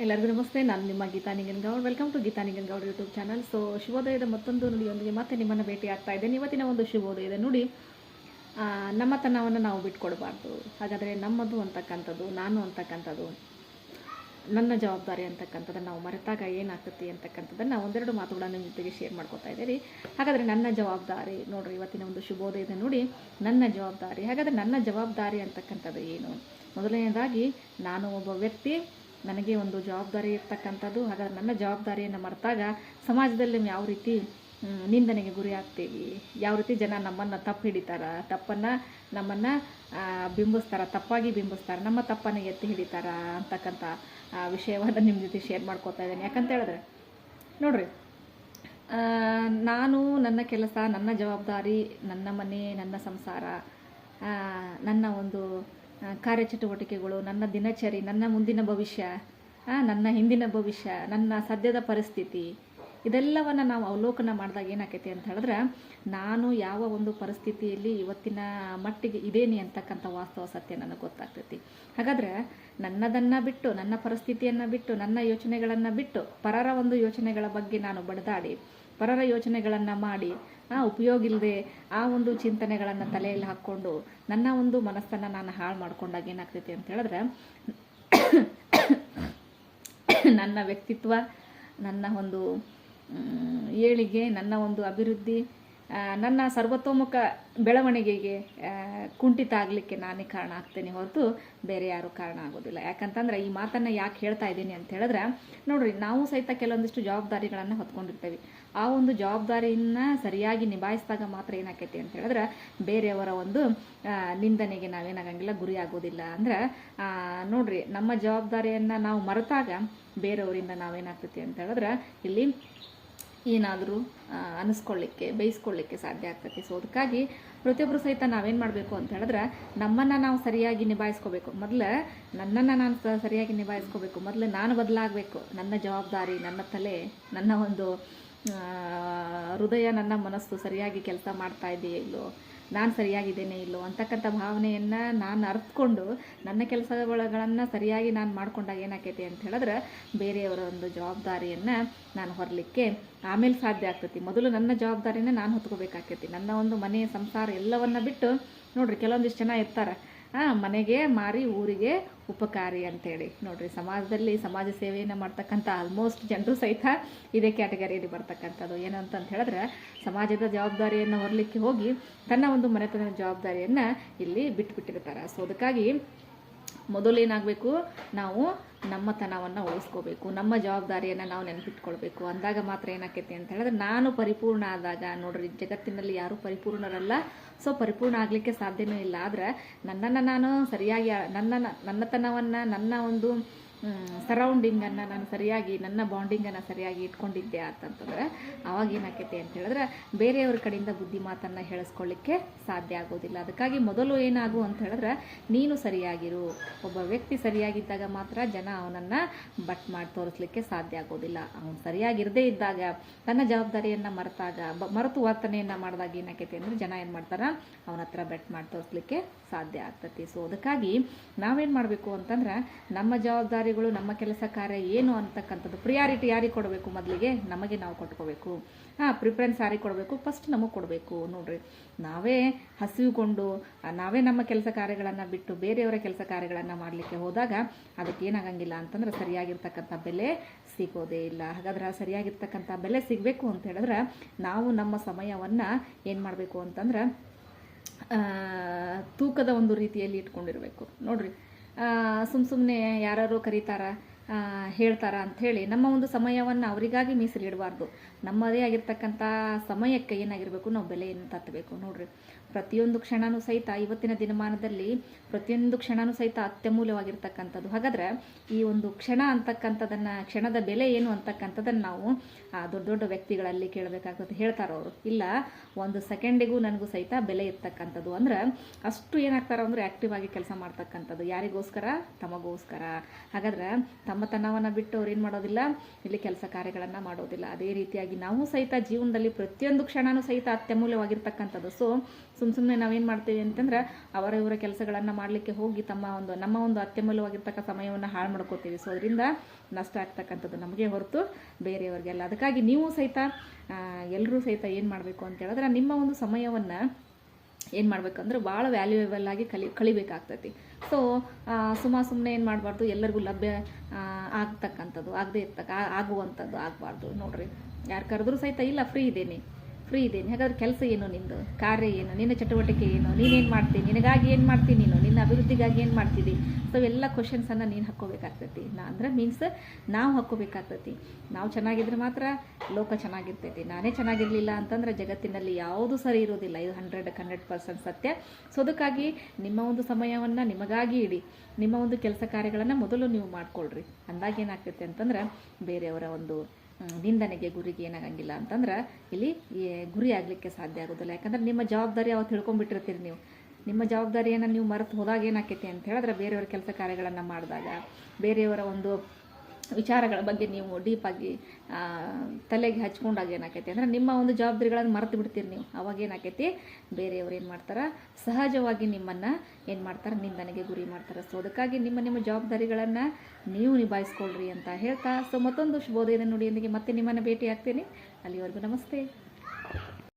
ಎಲ್ಲರಿಗೂ ನಮಸ್ತೆ. ನಾನು ನಿಮ್ಮ Geeta Ninganagoud. Welcome to Geeta Ninganagoud YouTube channel. So ಶುಭೋದಯದ ಮತ್ತೊಂದು ನುಡಿಯೊಂದಿಗೆ ಮತ್ತೆ ನಿಮ್ಮನ್ನು ಭೇಟಿ ಆಗ್ತಾ ಇದ್ದೇನೆ. ಇವತ್ತಿನ ಒಂದು ಶುಭೋದಯದ ನುಡಿ, ನಮ್ಮತನವನ್ನು ನಾವು ಬಿಟ್ಕೊಡಬಾರ್ದು. ಹಾಗಾದರೆ ನಮ್ಮದು ಅಂತಕ್ಕಂಥದ್ದು, ನಾನು ಅಂತಕ್ಕಂಥದ್ದು, ನನ್ನ ಜವಾಬ್ದಾರಿ ಅಂತಕ್ಕಂಥದ್ದನ್ನು ನಾವು ಮರೆತಾಗ ಏನಾಗ್ತತಿ ಅಂತಕ್ಕಂಥದ್ದನ್ನು ಒಂದೆರಡು ಮಾತುಗಳನ್ನು ನಿಮ್ಮ ಜೊತೆಗೆ ಶೇರ್ ಮಾಡ್ಕೊತಾ ಇದ್ದೀರಿ. ಹಾಗಾದರೆ ನನ್ನ ಜವಾಬ್ದಾರಿ ನೋಡಿರಿ, ಇವತ್ತಿನ ಒಂದು ಶುಭೋದಯದ ನುಡಿ ನನ್ನ ಜವಾಬ್ದಾರಿ. ಹಾಗಾದರೆ ನನ್ನ ಜವಾಬ್ದಾರಿ ಅಂತಕ್ಕಂಥದ್ದು ಏನು? ಮೊದಲನೇದಾಗಿ, ನಾನು ಒಬ್ಬ ವ್ಯಕ್ತಿ, ನನಗೆ ಒಂದು ಜವಾಬ್ದಾರಿ ಇರ್ತಕ್ಕಂಥದ್ದು. ಹಾಗಾದ್ರೆ ನನ್ನ ಜವಾಬ್ದಾರಿಯನ್ನು ಮರೆತಾಗ ಸಮಾಜದಲ್ಲಿ ಯಾವ ರೀತಿ ನಿಂದನೆಗೆ ಗುರಿ ಆಗ್ತೀವಿ, ಯಾವ ರೀತಿ ಜನ ನಮ್ಮನ್ನು ತಪ್ಪು ಹಿಡಿತಾರ, ನಮ್ಮನ್ನು ತಪ್ಪಾಗಿ ಬಿಂಬಿಸ್ತಾರೆ, ನಮ್ಮ ತಪ್ಪನ್ನು ಎತ್ತಿ ಹಿಡಿತಾರ ಅಂತಕ್ಕಂಥ ವಿಷಯವನ್ನು ನಿಮ್ಮ ಜೊತೆ ಶೇರ್ ಮಾಡ್ಕೋತಾ ಇದ್ದೇನೆ. ಯಾಕಂತ ಹೇಳಿದ್ರೆ ನೋಡ್ರಿ, ನಾನು ನನ್ನ ಕೆಲಸ, ನನ್ನ ಜವಾಬ್ದಾರಿ, ನನ್ನ ಮನೆ, ನನ್ನ ಸಂಸಾರ, ನನ್ನ ಒಂದು ಕಾರ್ಯಚಟುವಟಿಕೆಗಳು, ನನ್ನ ದಿನಚರಿ, ನನ್ನ ಮುಂದಿನ ಭವಿಷ್ಯ, ನನ್ನ ಹಿಂದಿನ ಭವಿಷ್ಯ, ನನ್ನ ಸದ್ಯದ ಪರಿಸ್ಥಿತಿ, ಇದೆಲ್ಲವನ್ನು ನಾವು ಅವಲೋಕನ ಮಾಡಿದಾಗ ಏನಾಕೈತಿ ಅಂತ ಹೇಳಿದ್ರೆ, ನಾನು ಯಾವ ಒಂದು ಪರಿಸ್ಥಿತಿಯಲ್ಲಿ ಇವತ್ತಿನ ಮಟ್ಟಿಗೆ ಇದೇನಿ ಅಂತಕ್ಕಂಥ ವಾಸ್ತವ ಸತ್ಯ ನನಗೆ ಗೊತ್ತಾಗ್ತೈತಿ. ಹಾಗಾದರೆ ನನ್ನದನ್ನು ಬಿಟ್ಟು, ನನ್ನ ಪರಿಸ್ಥಿತಿಯನ್ನು ಬಿಟ್ಟು, ನನ್ನ ಯೋಚನೆಗಳನ್ನು ಬಿಟ್ಟು ಪರರ ಒಂದು ಯೋಚನೆಗಳ ಬಗ್ಗೆ ನಾನು ಬಡಿದಾಡಿ, ಪರರ ಯೋಚನೆಗಳನ್ನು ಮಾಡಿ, ಉಪಯೋಗ ಇಲ್ಲದೆ ಆ ಒಂದು ಚಿಂತನೆಗಳನ್ನು ತಲೆಯಲ್ಲಿ ಹಾಕ್ಕೊಂಡು ನನ್ನ ಒಂದು ಮನಸ್ಸನ್ನು ನಾನು ಹಾಳು ಮಾಡ್ಕೊಂಡಾಗ ಏನಾಗ್ತೈತಿ ಅಂತ ಹೇಳಿದ್ರೆ, ನನ್ನ ವ್ಯಕ್ತಿತ್ವ, ನನ್ನ ಒಂದು ಏಳಿಗೆ, ನನ್ನ ಒಂದು ಅಭಿವೃದ್ಧಿ, ನನ್ನ ಸರ್ವತೋಮುಖ ಬೆಳವಣಿಗೆಗೆ ಕುಂಠಿತ ಆಗಲಿಕ್ಕೆ ನಾನೇ ಕಾರಣ ಆಗ್ತೇನೆ ಹೊರತು ಬೇರೆ ಯಾರೂ ಕಾರಣ ಆಗೋದಿಲ್ಲ. ಯಾಕಂತಂದ್ರೆ ಈ ಮಾತನ್ನು ಯಾಕೆ ಹೇಳ್ತಾ ಇದ್ದೀನಿ ಅಂತ ಹೇಳಿದ್ರೆ, ನೋಡ್ರಿ, ನಾವು ಸಹಿತ ಕೆಲವೊಂದಿಷ್ಟು ಜವಾಬ್ದಾರಿಗಳನ್ನು ಹೊತ್ಕೊಂಡಿರ್ತೇವೆ. ಆ ಒಂದು ಜವಾಬ್ದಾರಿಯನ್ನು ಸರಿಯಾಗಿ ನಿಭಾಯಿಸಿದಾಗ ಮಾತ್ರ ಏನಾಕೈತಿ ಅಂತ ಹೇಳಿದ್ರೆ, ಬೇರೆಯವರ ಒಂದು ನಿಂದನೆಗೆ ನಾವೇನಾಗಂಗಿಲ್ಲ, ಗುರಿ ಆಗೋದಿಲ್ಲ. ಅಂದ್ರೆ ನೋಡ್ರಿ, ನಮ್ಮ ಜವಾಬ್ದಾರಿಯನ್ನು ನಾವು ಮರೆತಾಗ ಬೇರೆಯವರಿಂದ ನಾವೇನಾಗ್ತೈತಿ ಅಂತ ಹೇಳಿದ್ರೆ ಇಲ್ಲಿ ಏನಾದರೂ ಅನಿಸ್ಕೊಳ್ಳಿಕ್ಕೆ, ಬಯಸ್ಕೊಳ್ಳಿಕ್ಕೆ ಸಾಧ್ಯ ಆಗ್ತೈತಿ. ಸೊ ಅದಕ್ಕಾಗಿ ಪ್ರತಿಯೊಬ್ಬರು ಸಹಿತ ನಾವೇನು ಮಾಡಬೇಕು ಅಂತ ಹೇಳಿದ್ರೆ, ನಮ್ಮನ್ನು ನಾವು ಸರಿಯಾಗಿ ನಿಭಾಯಿಸ್ಕೋಬೇಕು. ಮೊದಲು ನನ್ನನ್ನು ನಾನು ಸರಿಯಾಗಿ ನಿಭಾಯಿಸ್ಕೋಬೇಕು. ಮೊದಲು ನಾನು ಬದಲಾಗಬೇಕು. ನನ್ನ ಜವಾಬ್ದಾರಿ, ನನ್ನ ತಲೆ, ನನ್ನ ಒಂದು ಹೃದಯ, ನನ್ನ ಮನಸ್ಸು ಸರಿಯಾಗಿ ಕೆಲಸ ಮಾಡ್ತಾ ಇದೆಯೇ ಇಲ್ಲೋ, ನಾನು ಸರಿಯಾಗಿದ್ದೇನೆ ಇಲ್ಲೋ ಅಂತಕ್ಕಂಥ ಭಾವನೆಯನ್ನು ನಾನು ಅರ್ಥಕೊಂಡು ನನ್ನ ಕೆಲಸಗಳನ್ನು ಸರಿಯಾಗಿ ನಾನು ಮಾಡ್ಕೊಂಡಾಗ ಏನಾಕೈತಿ ಅಂತ ಹೇಳಿದ್ರೆ, ಬೇರೆಯವರ ಒಂದು ಜವಾಬ್ದಾರಿಯನ್ನು ನಾನು ಹೊರಲಿಕ್ಕೆ ಆಮೇಲೆ ಸಾಧ್ಯ ಆಗ್ತೈತಿ. ಮೊದಲು ನನ್ನ ಜವಾಬ್ದಾರಿನ ನಾನು ಹೊತ್ಕೋಬೇಕಾಗ್ತೈತಿ. ನನ್ನ ಒಂದು ಮನೆ, ಸಂಸಾರ ಎಲ್ಲವನ್ನ ಬಿಟ್ಟು, ನೋಡ್ರಿ, ಕೆಲವೊಂದಿಷ್ಟು ಜನ ಇರ್ತಾರೆ, ಮನೆಗೆ ಮಾರಿ ಊರಿಗೆ ಉಪಕಾರಿ ಅಂತೇಳಿ. ನೋಡ್ರಿ, ಸಮಾಜದಲ್ಲಿ ಸಮಾಜ ಸೇವೆಯನ್ನು ಮಾಡ್ತಕ್ಕಂಥ ಆಲ್ಮೋಸ್ಟ್ ಜನರು ಸಹಿತ ಇದೇ ಕ್ಯಾಟಗರಿಯಲ್ಲಿ ಬರ್ತಕ್ಕಂಥದ್ದು. ಏನು ಅಂತ ಹೇಳಿದ್ರೆ, ಸಮಾಜದ ಜವಾಬ್ದಾರಿಯನ್ನು ಹೊರಲಿಕ್ಕೆ ಹೋಗಿ ತನ್ನ ಒಂದು ಮನೆತನದ ಜವಾಬ್ದಾರಿಯನ್ನು ಇಲ್ಲಿ ಬಿಟ್ಟುಬಿಟ್ಟಿರ್ತಾರೆ. ಸೊ ಅದಕ್ಕಾಗಿ ಮೊದಲು ಏನಾಗಬೇಕು, ನಾವು ನಮ್ಮತನವನ್ನು ಉಳಿಸ್ಕೋಬೇಕು, ನಮ್ಮ ಜವಾಬ್ದಾರಿಯನ್ನು ನಾವು ನೆನಪಿಟ್ಕೊಳ್ಬೇಕು. ಅಂದಾಗ ಮಾತ್ರ ಏನಾಕೈತಿ ಅಂತ ಹೇಳಿದ್ರೆ, ನಾನು ಪರಿಪೂರ್ಣ ಆದಾಗ, ನೋಡ್ರಿ, ಜಗತ್ತಿನಲ್ಲಿ ಯಾರೂ ಪರಿಪೂರ್ಣರಲ್ಲ. ಸೊ ಪರಿಪೂರ್ಣ ಆಗಲಿಕ್ಕೆ ಸಾಧ್ಯವೂ ಇಲ್ಲ. ಆದರೆ ನನ್ನನ್ನು ನಾನು ಸರಿಯಾಗಿ, ನನ್ನತನವನ್ನು, ನನ್ನ ಒಂದು ಸರೌಂಡಿಂಗನ್ನು ನಾನು ಸರಿಯಾಗಿ, ನನ್ನ ಬಾಂಡಿಂಗನ್ನು ಸರಿಯಾಗಿ ಇಟ್ಕೊಂಡಿದ್ದೆ ಅಂತಂತಂದ್ರೆ ಆವಾಗ ಏನಾಕೈತಿ ಅಂತ ಹೇಳಿದ್ರೆ, ಬೇರೆಯವ್ರ ಕಡೆಯಿಂದ ಬುದ್ಧಿ ಮಾತನ್ನು ಹೇಳಿಸ್ಕೊಳ್ಳಿಕ್ಕೆ ಸಾಧ್ಯ ಆಗೋದಿಲ್ಲ. ಅದಕ್ಕಾಗಿ ಮೊದಲು ಏನಾಗು ಅಂತ ಹೇಳಿದ್ರೆ, ನೀನು ಸರಿಯಾಗಿರು. ಒಬ್ಬ ವ್ಯಕ್ತಿ ಸರಿಯಾಗಿದ್ದಾಗ ಮಾತ್ರ ಜನ ಅವನನ್ನು ಬಟ್ ಮಾಡಿ ತೋರಿಸ್ಲಿಕ್ಕೆ ಸಾಧ್ಯ ಆಗೋದಿಲ್ಲ. ಅವನು ಸರಿಯಾಗಿರದೇ ಇದ್ದಾಗ, ತನ್ನ ಜವಾಬ್ದಾರಿಯನ್ನು ಮರೆತು ವರ್ತನೆಯನ್ನು ಮಾಡಿದಾಗ ಏನಾಕೈತಿ ಅಂದರೆ, ಜನ ಏನು ಮಾಡ್ತಾರೆ, ಅವನ ಹತ್ರ ಬೆಟ್ ಮಾಡಿ ತೋರಿಸ್ಲಿಕ್ಕೆ ಸಾಧ್ಯ ಆಗ್ತತಿ. ಸೊ ಅದಕ್ಕಾಗಿ ನಾವೇನು ಮಾಡಬೇಕು ಅಂತಂದ್ರೆ, ನಮ್ಮ ಜವಾಬ್ದಾರಿಗಳು, ನಮ್ಮ ಕೆಲಸ ಕಾರ್ಯ ಏನು ಅಂತಕ್ಕಂಥದ್ದು ಪ್ರಿಯಾರಿಟಿ ಯಾರಿಗೆ ಕೊಡಬೇಕು, ಮೊದಲಿಗೆ ನಮಗೆ ನಾವು ಕೊಟ್ಕೋಬೇಕು. ಪ್ರಿಫರೆನ್ಸ್ ಯಾರಿಗೆ ಕೊಡಬೇಕು, ಫಸ್ಟ್ ನಮಗೆ ಕೊಡಬೇಕು. ನೋಡ್ರಿ, ನಾವೇ ಹಸಿವುಗೊಂಡು ನಾವೇ ನಮ್ಮ ಕೆಲಸ ಕಾರ್ಯಗಳನ್ನು ಬಿಟ್ಟು ಬೇರೆಯವರ ಕೆಲಸ ಕಾರ್ಯಗಳನ್ನು ಮಾಡಲಿಕ್ಕೆ ಹೋದಾಗ ಅದಕ್ಕೆ ಏನಾಗಂಗಿಲ್ಲ ಅಂತಂದ್ರೆ, ಸರಿಯಾಗಿರ್ತಕ್ಕಂಥ ಬೆಲೆ ಸಿಗೋದೇ ಇಲ್ಲ. ಹಾಗಾದ್ರೆ ಸರಿಯಾಗಿರ್ತಕ್ಕಂಥ ಬೆಲೆ ಸಿಗಬೇಕು ಅಂತ ಹೇಳಿದ್ರೆ, ನಾವು ನಮ್ಮ ಸಮಯವನ್ನು ಏನು ಮಾಡಬೇಕು ಅಂತಂದ್ರೆ, ತೂಕದ ಒಂದು ರೀತಿಯಲ್ಲಿ ಇಟ್ಕೊಂಡಿರಬೇಕು. ನೋಡ್ರಿ, ಸುಮ್ಮನೆ ಯಾರು ಕರೀತಾರ, ಹೇಳ್ತಾರ ಅಂಥೇಳಿ ನಮ್ಮ ಒಂದು ಸಮಯವನ್ನು ಅವರಿಗಾಗಿ ಮೀಸಲಿಡಬಾರ್ದು. ನಮ್ಮದೇ ಆಗಿರ್ತಕ್ಕಂಥ ಸಮಯಕ್ಕೆ ಏನಾಗಿರಬೇಕು, ನಾವು ಬೆಲೆಯನ್ನು ತತ್ತಬೇಕು. ನೋಡ್ರಿ, ಪ್ರತಿಯೊಂದು ಕ್ಷಣನೂ ಸಹಿತ ಇವತ್ತಿನ ದಿನಮಾನದಲ್ಲಿ ಪ್ರತಿಯೊಂದು ಕ್ಷಣನೂ ಸಹಿತ ಅತ್ಯಮೂಲ್ಯವಾಗಿರ್ತಕ್ಕಂಥದ್ದು. ಹಾಗಾದರೆ ಈ ಒಂದು ಕ್ಷಣ ಅಂತಕ್ಕಂಥದ್ದನ್ನು, ಕ್ಷಣದ ಬೆಲೆ ಏನು ಅಂತಕ್ಕಂಥದ್ದನ್ನು ನಾವು ದೊಡ್ಡ ದೊಡ್ಡ ವ್ಯಕ್ತಿಗಳಲ್ಲಿ ಕೇಳಬೇಕಾಗ್ತದೆ. ಹೇಳ್ತಾರವರು, ಇಲ್ಲ, ಒಂದು ಸೆಕೆಂಡಿಗೂ ನನಗೂ ಸಹಿತ ಬೆಲೆ ಇರ್ತಕ್ಕಂಥದ್ದು. ಅಂದ್ರೆ ಅಷ್ಟು ಏನಾಗ್ತಾರ ಅಂದರೆ, ಆ್ಯಕ್ಟಿವ್ ಆಗಿ ಕೆಲಸ ಮಾಡ್ತಕ್ಕಂಥದ್ದು. ಯಾರಿಗೋಸ್ಕರ? ತಮಗೋಸ್ಕರ. ಹಾಗಾದ್ರೆ ತಮ್ಮತನವನ್ನು ಬಿಟ್ಟು ಅವ್ರು ಏನು ಮಾಡೋದಿಲ್ಲ, ಇಲ್ಲಿ ಕೆಲಸ ಕಾರ್ಯಗಳನ್ನು ಮಾಡೋದಿಲ್ಲ. ಅದೇ ರೀತಿಯಾಗಿ ನಾವು ಸಹಿತ ಜೀವನದಲ್ಲಿ ಪ್ರತಿಯೊಂದು ಕ್ಷಣನೂ ಸಹಿತ ಅತ್ಯಮೂಲ್ಯವಾಗಿರ್ತಕ್ಕಂಥದ್ದು. ಸೊ ಸುಮ್ಮನೆ ನಾವೇನು ಮಾಡ್ತೀವಿ ಅಂತಂದ್ರೆ ಅವರ ಇವರ ಕೆಲಸಗಳನ್ನು ಮಾಡಲಿಕ್ಕೆ ಹೋಗಿ ನಮ್ಮ ಒಂದು ಅತ್ಯಮೂಲ್ಯವಾಗಿರ್ತಕ್ಕ ಸಮಯವನ್ನು ಹಾಳು ಮಾಡ್ಕೋತೀವಿ. ಸೊ ಅದರಿಂದ ನಷ್ಟ ಆಗ್ತಕ್ಕಂಥದ್ದು ನಮಗೆ ಹೊರತು ಬೇರೆಯವ್ರಿಗೆಲ್ಲ. ಅದಕ್ಕಾಗಿ ನೀವು ಸಹಿತ ಎಲ್ಲರೂ ಸಹಿತ ಏನು ಮಾಡಬೇಕು ಅಂತ ಹೇಳಿದ್ರೆ ನಿಮ್ಮ ಒಂದು ಸಮಯವನ್ನು ಏನು ಮಾಡಬೇಕಂದ್ರೆ ಭಾಳ ವ್ಯಾಲ್ಯೂಯೇಬಲ್ ಆಗಿ ಕಳಿಬೇಕಾಗ್ತೈತಿ. ಸೊ ಸುಮ್ಮನೆ ಏನು ಮಾಡಬಾರ್ದು, ಎಲ್ಲರಿಗೂ ಲಭ್ಯ ಆಗ್ತಕ್ಕಂಥದ್ದು ಆಗುವಂಥದ್ದು ಆಗಬಾರ್ದು. ನೋಡ್ರಿ, ಯಾರು ಕರೆದ್ರೂ ಸಹಿತ ಇಲ್ಲ ಫ್ರೀ ಇದ್ದೀನಿ ಹಾಗಾದ್ರೆ ಕೆಲಸ ಏನು, ನಿಂದು ಕಾರ್ಯ ಏನು, ನಿನ್ನ ಚಟುವಟಿಕೆ ಏನು, ನೀನೇನು ಮಾಡ್ತೀನಿ, ನಿನಗಾಗಿ ಏನು ಮಾಡ್ತೀನಿ, ನಿನ್ನ ಅಭಿವೃದ್ಧಿಗಾಗಿ ಏನು ಮಾಡ್ತೀನಿ. ಸೊ ಎಲ್ಲ ಕ್ವಶನ್ಸನ್ನು ನೀನು ಹಾಕ್ಕೋಬೇಕಾಗ್ತೈತಿ. ಮೀನ್ಸ್ ನಾವು ಹಾಕ್ಕೋಬೇಕಾಗ್ತೈತಿ. ನಾವು ಚೆನ್ನಾಗಿದ್ರೆ ಮಾತ್ರ ಲೋಕ ಚೆನ್ನಾಗಿರ್ತೈತಿ. ನಾನೇ ಚೆನ್ನಾಗಿರಲಿಲ್ಲ ಅಂತಂದ್ರೆ ಜಗತ್ತಿನಲ್ಲಿ ಯಾವುದೂ ಸರಿ ಇರೋದಿಲ್ಲ. ಇದು 100% ಸತ್ಯ. ಸೊ ಅದಕ್ಕಾಗಿ ನಿಮ್ಮ ಒಂದು ಸಮಯವನ್ನು ನಿಮಗಾಗಿ ಇಡಿ. ನಿಮ್ಮ ಒಂದು ಕೆಲಸ ಕಾರ್ಯಗಳನ್ನು ಮೊದಲು ನೀವು ಮಾಡ್ಕೊಳ್ರಿ. ಅಂದಾಗ ಏನಾಗ್ತೈತೆ ಅಂತಂದ್ರೆ ಬೇರೆಯವರ ಒಂದು ನಿಂದನೆಗೆ ಗುರಿಗೆ ಏನಾಗಂಗಿಲ್ಲ ಅಂತಂದ್ರೆ ಇಲ್ಲಿ ಗುರಿ ಆಗಲಿಕ್ಕೆ ಸಾಧ್ಯ ಆಗೋದಿಲ್ಲ. ಯಾಕಂದ್ರೆ ನಿಮ್ಮ ಜವಾಬ್ದಾರಿ ಅವತ್ತು ತಿಳ್ಕೊಂಡ್ಬಿಟ್ಟಿರ್ತೀರಿ ನೀವು. ನಿಮ್ಮ ಜವಾಬ್ದಾರಿಯನ್ನು ನೀವು ಮರೆತು ಹೋದಾಗ ಏನಾಕೈತಿ ಅಂತ ಹೇಳಿದ್ರೆ ಬೇರೆಯವರ ಕೆಲಸ ಕಾರ್ಯಗಳನ್ನು ಮಾಡಿದಾಗ ಬೇರೆಯವರ ಒಂದು ವಿಚಾರಗಳ ಬಗ್ಗೆ ನೀವು ಡೀಪಾಗಿ ತಲೆಗೆ ಹಚ್ಕೊಂಡಾಗ ಏನಾಕೈತಿ ಅಂದರೆ ನಿಮ್ಮ ಒಂದು ಜವಾಬ್ದಾರಿಗಳನ್ನು ಮರೆತು ಬಿಡ್ತೀರಿ ನೀವು. ಅವಾಗ ಏನಾಕೈತಿ, ಬೇರೆಯವ್ರು ಏನು ಮಾಡ್ತಾರೆ, ಸಹಜವಾಗಿ ನಿಮ್ಮನ್ನು ಏನು ಮಾಡ್ತಾರೆ, ನಿಂದನೆಗೆ ಗುರಿ ಮಾಡ್ತಾರೆ. ಸೊ ಅದಕ್ಕಾಗಿ ನಿಮ್ಮ ಜವಾಬ್ದಾರಿಗಳನ್ನು ನೀವು ನಿಭಾಯಿಸ್ಕೊಳ್ರಿ ಅಂತ ಹೇಳ್ತಾ, ಸೊ ಮತ್ತೊಂದು ಶುಭೋದಯದ ನುಡಿಯೊಂದಿಗೆ ಮತ್ತೆ ನಿಮ್ಮನ್ನು ಭೇಟಿ ಆಗ್ತೀನಿ. ಅಲ್ಲಿವರೆಗೂ ನಮಸ್ತೆ.